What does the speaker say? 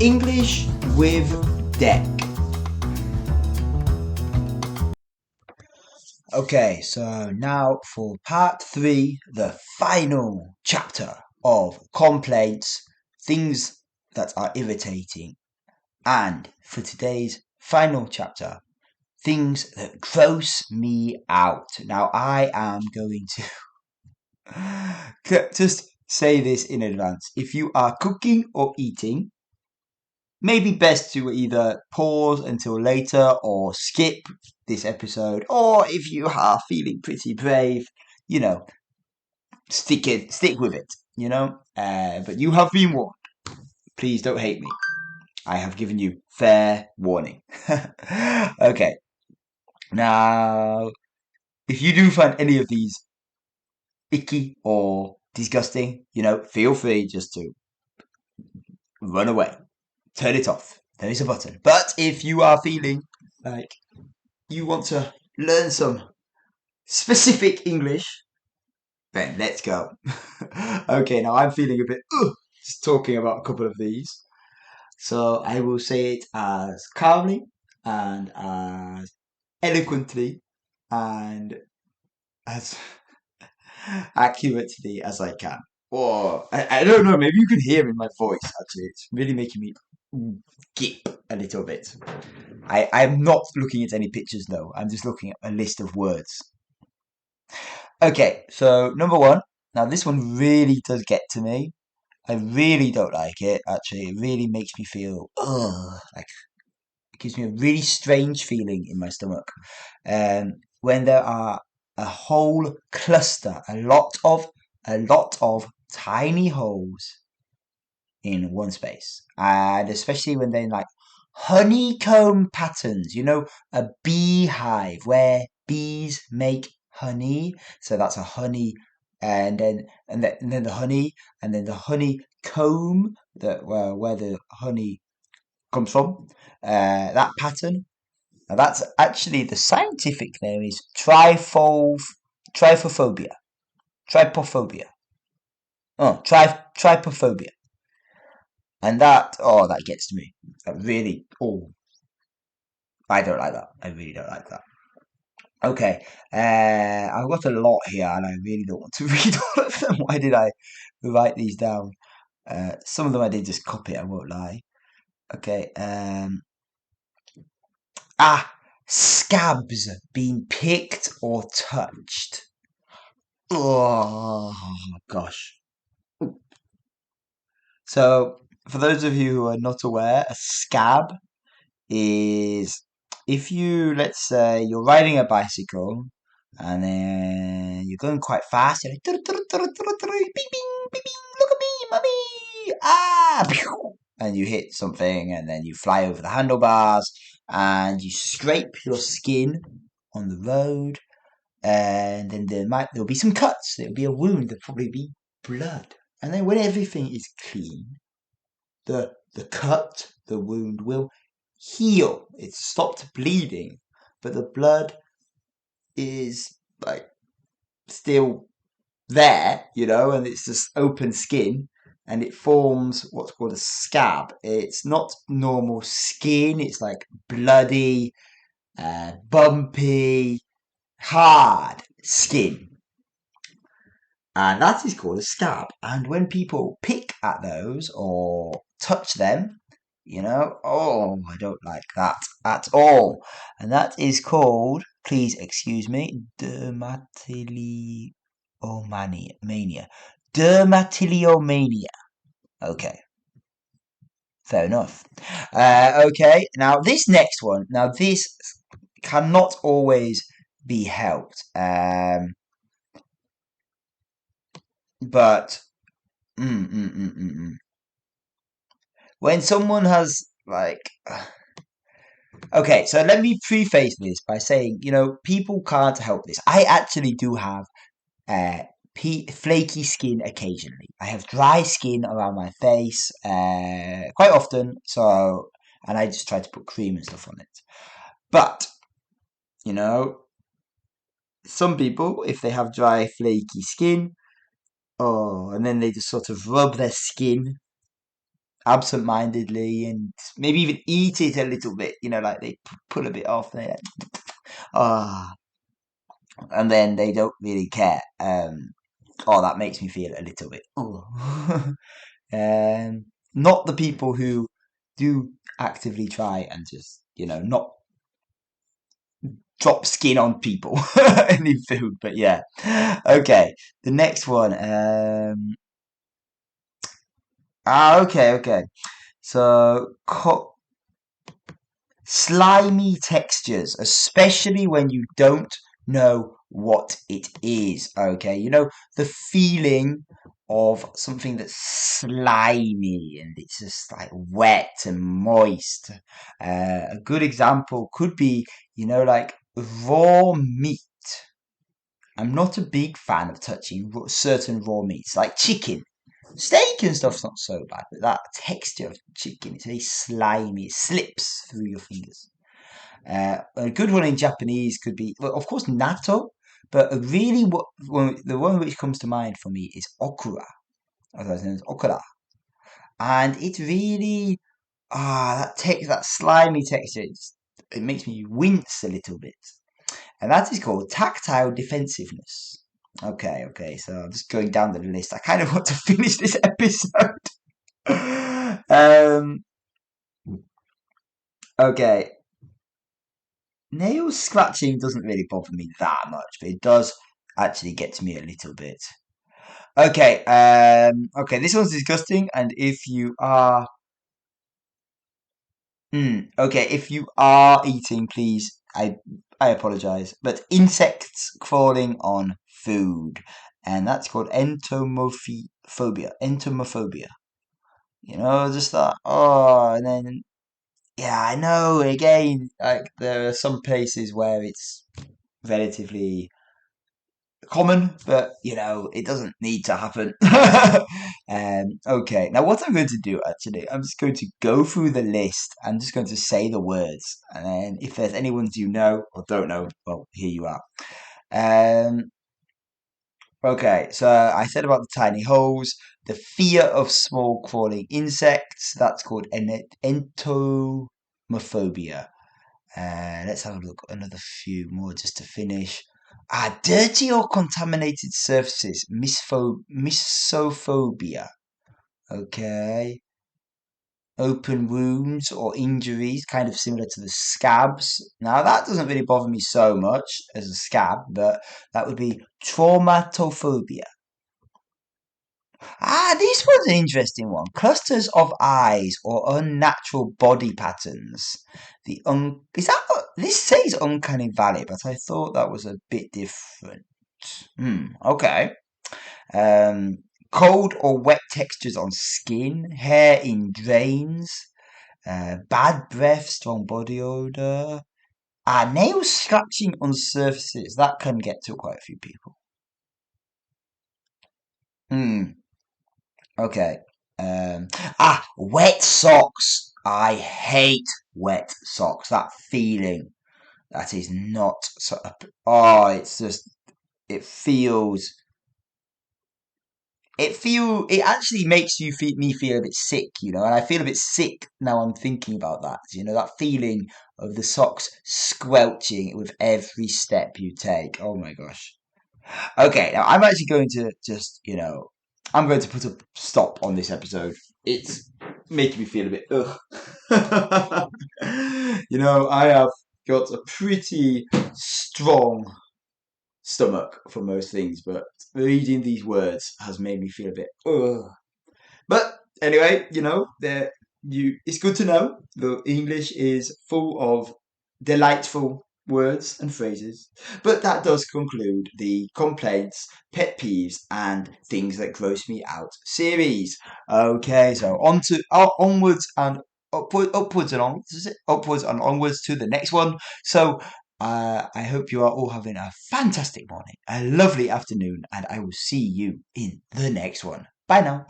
English with Deck. Okay, so now for part 3, the final chapter of complaints, things that are irritating. And for today's final chapter, things that gross me out. Now, I am going to just say this in advance. If you are cooking or eating, maybe best to either pause until later or skip this episode, or if you are feeling pretty brave, you know, stick with it, but you have been warned. Please don't hate me. I have given you fair warning. Okay. Now, if you do find any of these icky or disgusting, feel free just to run away. Turn it off. There is a button. But if you are feeling like you want to learn some specific English, then let's go. Okay, now I'm feeling a bit just talking about a couple of these. So I will say it as calmly and as eloquently and as accurately as I can. Or I don't know, maybe you can hear in my voice actually. It's really making me gip a little bit. I'm not looking at any pictures though. I'm just looking at a list of words. Okay, so number one. Now this one really does get to me. I really don't like it. Actually, it really makes me feel like it gives me a really strange feeling in my stomach. When there are a whole cluster, a lot of tiny holes in one space, and especially when they're in like honeycomb patterns. A beehive where bees make honey. So that's a honey, and then the honey, and then the honeycomb that where the honey comes from. That pattern. Now that's actually the scientific name is trypophobia. Trypophobia. Oh, trypophobia. And that gets to me. That really, I don't like that. I really don't like that. Okay, I've got a lot here, and I really don't want to read all of them. Why did I write these down? Some of them I did just copy. I won't lie. Okay. Scabs being picked or touched. Oh gosh. So, for those of you who are not aware, a scab is if let's say, you're riding a bicycle and then you're going quite fast, you're like, bing, bing, bing, look at me, mummy, and you hit something and then you fly over the handlebars and you scrape your skin on the road, and then there'll be some cuts, there'll be a wound, there'll probably be blood. And then when everything is clean, the wound will heal. It's stopped bleeding, but the blood is like still there, and it's just open skin, and it forms what's called a scab. It's not normal skin, it's like bloody, bumpy, hard skin. And that is called a scab. And when people pick at those or touch them, I don't like that at all. And that is called, please excuse me, dermatillomania. Dermatillomania. Okay, fair enough. Okay, now this next one. Now this cannot always be helped. But when someone has like, okay, so let me preface this by saying, people can't help this. I actually do have flaky skin occasionally. I have dry skin around my face quite often, and I just try to put cream and stuff on it. But some people, if they have dry, flaky skin, and then they just sort of rub their skin absent-mindedly and maybe even eat it a little bit. Like they pull a bit off. They like, ah, and then they don't really care. Oh, that makes me feel a little bit. Oh. Not the people who do actively try and just not drop skin on people in food. But yeah, okay. The next one. Okay. So slimy textures, especially when you don't know what it is. Okay, the feeling of something that's slimy and it's just like wet and moist. A good example could be, like raw meat. I'm not a big fan of touching certain raw meats, like chicken. Steak and stuff's not so bad, but that texture of chicken, it's very slimy. It slips through your fingers. A good one in Japanese could be, well, of course, natto, but really, the one which comes to mind for me is okura. Otherwise known as okura, and it's really that slimy texture. It makes me wince a little bit, and that is called tactile defensiveness. Okay. So I'm just going down the list. I kind of want to finish this episode. um. Okay. Nail scratching doesn't really bother me that much, but it does actually get to me a little bit. Okay. Okay. This one's disgusting, and if you are, okay, if you are eating, please, I apologize. But insects crawling on food, and that's called entomophobia. Entomophobia. Just that. Oh, and then yeah, I know. Again, like there are some places where it's relatively common, but it doesn't need to happen. Okay, now what I'm going to do actually, I'm just going to go through the list. I'm just going to say the words, and then if there's any ones you know or don't know, well, here you are. Um, okay, so I said about the tiny holes, the fear of small crawling insects. That's called entomophobia. Let's have a look. Another few more just to finish. Dirty or contaminated surfaces. Misophobia. Okay. Open wounds or injuries, kind of similar to the scabs. Now, that doesn't really bother me so much as a scab, but that would be traumatophobia. This was an interesting one. Clusters of eyes or unnatural body patterns. Is that this says uncanny valley, but I thought that was a bit different. Okay. Um, cold or wet textures on skin, hair in drains, bad breath, strong body odor. Nail scratching on surfaces. That can get to quite a few people. Hmm. Okay. Wet socks. I hate wet socks. That feeling. That is not so. Oh, it's just. It feels. It actually makes me feel a bit sick, and I feel a bit sick now I'm thinking about that. That feeling of the socks squelching with every step you take. Oh my gosh. Okay, now I'm actually going to just, I'm going to put a stop on this episode. It's making me feel a bit ugh. I have got a pretty strong stomach for most things, but reading these words has made me feel a bit ugh. But anyway, it's good to know the English is full of delightful words and phrases. But that does conclude the complaints, pet peeves, and things that gross me out series. Okay, so on to onwards and upwards and onwards. Is it upwards and onwards to the next one? So. I hope you are all having a fantastic morning, a lovely afternoon, and I will see you in the next one. Bye now.